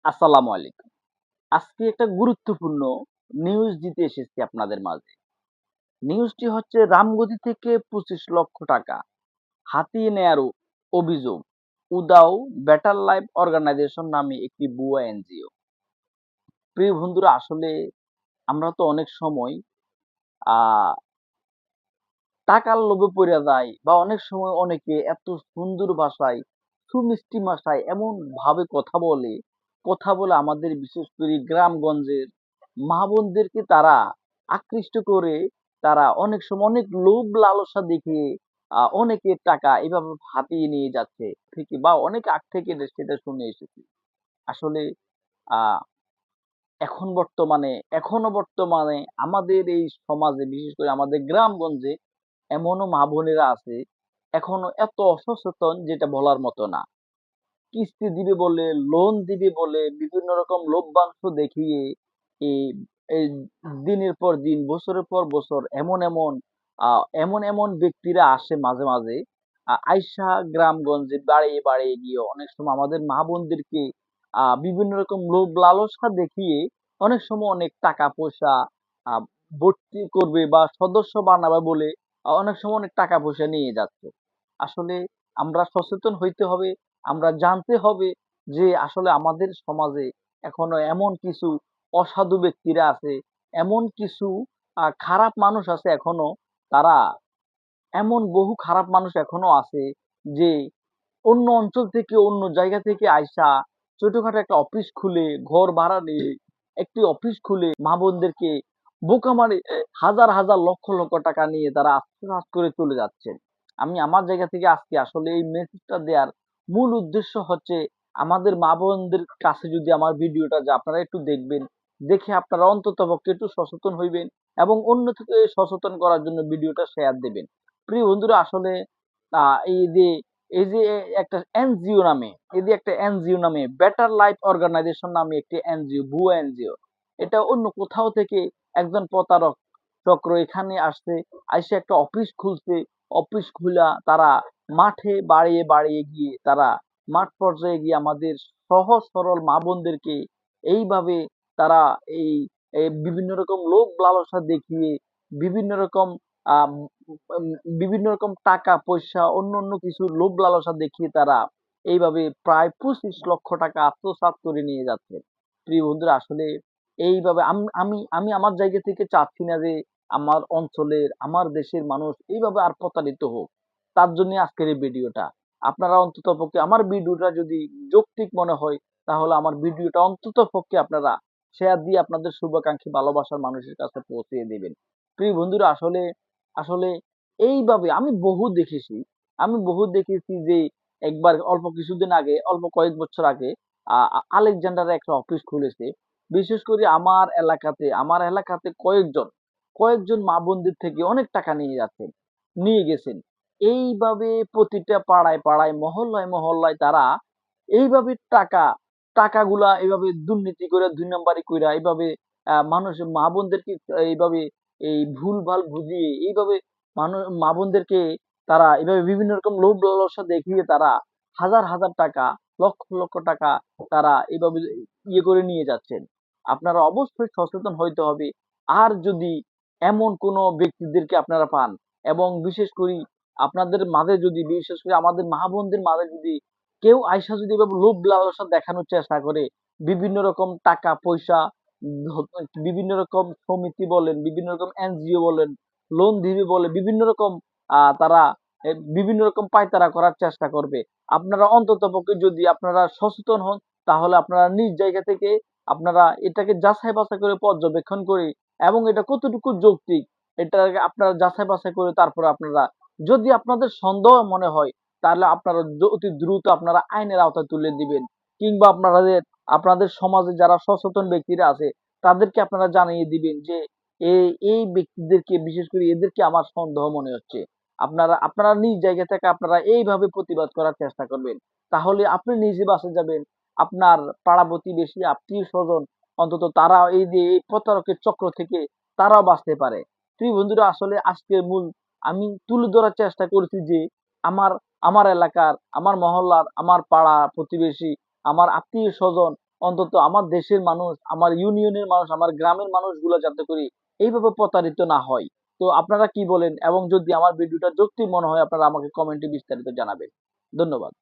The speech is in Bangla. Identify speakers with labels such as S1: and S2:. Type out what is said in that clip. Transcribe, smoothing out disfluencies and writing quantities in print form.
S1: আসসালামু আলাইকুম। আজকে একটা গুরুত্বপূর্ণ নিউজ দিতে এসেছি আপনাদের মাঝে। নিউজটি হচ্ছে রামগতি থেকে ২৫ লক্ষ টাকা হাতিয়ে নেয়ার অভিযোগ। উদাও বেটার লাইফ অর্গানাইজেশন নামে একটি ভুয়া এনজিও। প্রিয় বন্ধুরা আসলে আমরা তো অনেক সময় আ টাকার লোভে পইড়া যাই বা অনেক সময় অনেকে এত সুন্দর ভাষায়, সুমিষ্টি ভাষায় এমনভাবে কথা বলে আমাদের বিশেষ করে গ্রামগঞ্জের মা-বোনদেরকে তারা আকৃষ্ট করে তারা অনেক সময় অনেক লোভ লালসা দেখিয়ে অনেকের টাকা এভাবে হাতিয়ে নিয়ে যাচ্ছে থেকে বা অনেক আগ থেকে সেটা শুনে এসেছি। আসলে আ এখনো বর্তমানে আমাদের এই সমাজে বিশেষ করে আমাদের গ্রামগঞ্জে এমনও মা-বোনেরা আছে এখনো এত অসচেতন যেটা বলার মতো না। কিস্তি দিবে বলে, লোন দিবে বলে বিভিন্ন রকম লভ্যাংশ দেখিয়ে এই এই দিনের পর দিন, বছরের পর বছর আ এমন ব্যক্তিরা আসে মাঝে মাঝে আইসা গ্রামগঞ্জে বাড়িয়ে গিয়ে অনেক সময় আমাদের মা-বোনদেরকে বিভিন্ন রকম লোভ লালসা দেখিয়ে অনেক সময় অনেক টাকা-পয়সা আ ভর্তি করবে বা সদস্য বানাবে বলে অনেক সময় অনেক টাকা-পয়সা নিয়ে যাচ্ছে। আসলে আমরা সচেতন হইতে হবে। আমরা জানতে হবে যে আসলে আমাদের সমাজে এখনো এমন কিছু অসাধু ব্যক্তিরা আছে, এমন কিছু খারাপ মানুষ আছে এখনো তারা এমন বহু খারাপ মানুষ এখনো আছে যে অন্য অঞ্চল থেকে অন্য জায়গা থেকে আইসা ছোটখাটো একটা অফিস খুলে ঘর ভাড়া নিয়ে একটি অফিস খুলে মা-বোনদেরকে বোকা মারে হাজার লক্ষ টাকা নিয়ে তারা আত্মসাৎ করে চলে যাচ্ছে। আমি আমার জায়গা থেকে আজকে আসলে এই মেসেজটা দেওয়ার মূল উদ্দেশ্য হচ্ছে আমাদের মা-বোনদের কাছে যদি আমার ভিডিওটা যায় আপনারা একটু দেখবেন। দেখে আপনারা অন্ততপক্ষে একটু সচেতন হইবেন এবং অন্যকে সচেতন করার জন্য ভিডিওটা শেয়ার দিবেন। প্রিয় বন্ধুরা আসলে আ এই যে এই যে একটা এনজিও নামে একটা এনজিও নামে বেটার লাইফ অর্গানাইজেশন নামে একটি এনজিও, ভুয়া এনজিও। এটা অন্য কোথাও থেকে একজন প্রতারক চক্র এখানে আসছে, আইসা একটা অফিস খুলছে। অফিস খুইলা তারা মাঠে বাড়িয়ে গিয়ে তারা মাঠ পর্যায়ে গিয়ে আমাদের সহজ সরল মা-বোনদেরকে এইভাবে তারা এই বিভিন্ন রকম লোভ লালসা দেখিয়ে বিভিন্ন রকম আম উম বিভিন্ন রকম টাকা-পয়সা অন্য কিছু লোভ লালসা দেখিয়ে তারা এইভাবে প্রায় ২৫ লক্ষ টাকা আত্মসাৎ করে নিয়ে যাচ্ছে। প্রিয় বন্ধুরা আসলে এইভাবে আমি আমার জায়গা থেকে চাচ্ছি না যে আমার অঞ্চলের, আমার দেশের মানুষ এইভাবে আর প্রতারিত হোক। তার জন্যই আজকের এই ভিডিওটা। আপনারা অন্ততপক্ষে আমার ভিডিওটা যদি যৌক্তিক মনে হয় তাহলে আমার ভিডিওটা অন্ততপক্ষে আপনারা শেয়ার দিয়ে আপনাদের শুভাকাঙ্ক্ষী ভালোবাসার মানুষের কাছে পৌঁছিয়ে দিবেন। প্রিয় বন্ধুরা আসলে এইভাবে আমি বহু দেখেছি যে একবার অল্প কিছুদিন আগে, অল্প কয়েক বছর আগে আলেকজান্ডারে একটা অফিস খুলেছে। বিশেষ করে আমার এলাকাতে কয়েকজন মা-বোনদের থেকে অনেক টাকা নিয়ে গেছেন। এইভাবে প্রতিটা পাড়ায়, মহল্লায় তারা এইভাবে টাকাগুলা এভাবে দুর্নীতি কইরা ২ নাম্বারি কইরা এইভাবে মানুষ মা-বোনদেরকে এইভাবে এই ভুলভাল বুঝিয়ে এইভাবে মা-বোনদেরকে তারা এভাবে বিভিন্ন রকম লোভ লালসা দেখিয়ে তারা হাজার টাকা, লক্ষ টাকা তারা এভাবে করে নিয়ে যাচ্ছেন। আপনারা অবশ্যই সচেতন হইতে হবে। আর যদি এমন কোন ব্যক্তিদেরকে আপনারা পান এবং বিশেষ করে আমাদের মা-বোনদের মাঝে যদি কেউ আইসা যদি এভাবে লোভ লালসা দেখানোর চেষ্টা করে, বিভিন্ন রকম টাকা পয়সা বিভিন্ন রকম সমিতি বলেন, বিভিন্ন রকম এনজিও বলেন, লোন দিবে বলে বিভিন্ন রকম তারা বিভিন্ন রকম পায়তারা করার চেষ্টা করবে। আপনারা অন্ততপক্ষে যদি আপনারা সচেতন হন, তাহলে আপনারা নিজ জায়গা থেকে আপনারা এটাকে যাচাই বাছাই করে পর্যবেক্ষণ করে এবং এটা কতটুকু যৌক্তিক এটাকে আপনারা যাচাই বাছাই করে তারপরে আপনারা যদি আপনাদের সন্দেহ মনে হয় তাহলে আপনারা অতি দ্রুত আপনারা আইনের আওতায় তুলে দিবেন। কিংবা আপনাদের সমাজে যারা সচেতন ব্যক্তিরা আছে তাদেরকে আপনারা জানিয়ে দিবেন যে এই ব্যক্তিদেরকে বিশেষ করে এদেরকে আমার সন্দেহ মনে হচ্ছে। আপনারা নিজ জায়গা থেকে আপনারা এইভাবে প্রতিবাদ করার চেষ্টা করবেন। তাহলে আপনি নিজে বাঁচে যাবেন। আপনার পাড়া-প্রতিবেশী, আত্মীয়-স্বজন অন্তত তারা এই যে এই প্রতারকের চক্র থেকে তারাও বাঁচতে পারে। প্রিয় বন্ধুরা আসলে আজকের মূল আমি তুলে ধরার চেষ্টা করেছি যে আমার আমার এলাকার, আমার মহল্লার, আমার পাড়া প্রতিবেশী, আমার আত্মীয়-স্বজন অন্তত আমার দেশের মানুষ, আমার ইউনিয়নের মানুষ, আমার গ্রামের মানুষগুলো যাতে করে এইভাবে প্রতারিত না হয়। তো আপনারা কি বলেন? এবং যদি আমার ভিডিওটা যৌক্তিক মনে হয় আপনারা আমাকে কমেন্টে বিস্তারিত জানাবেন। ধন্যবাদ।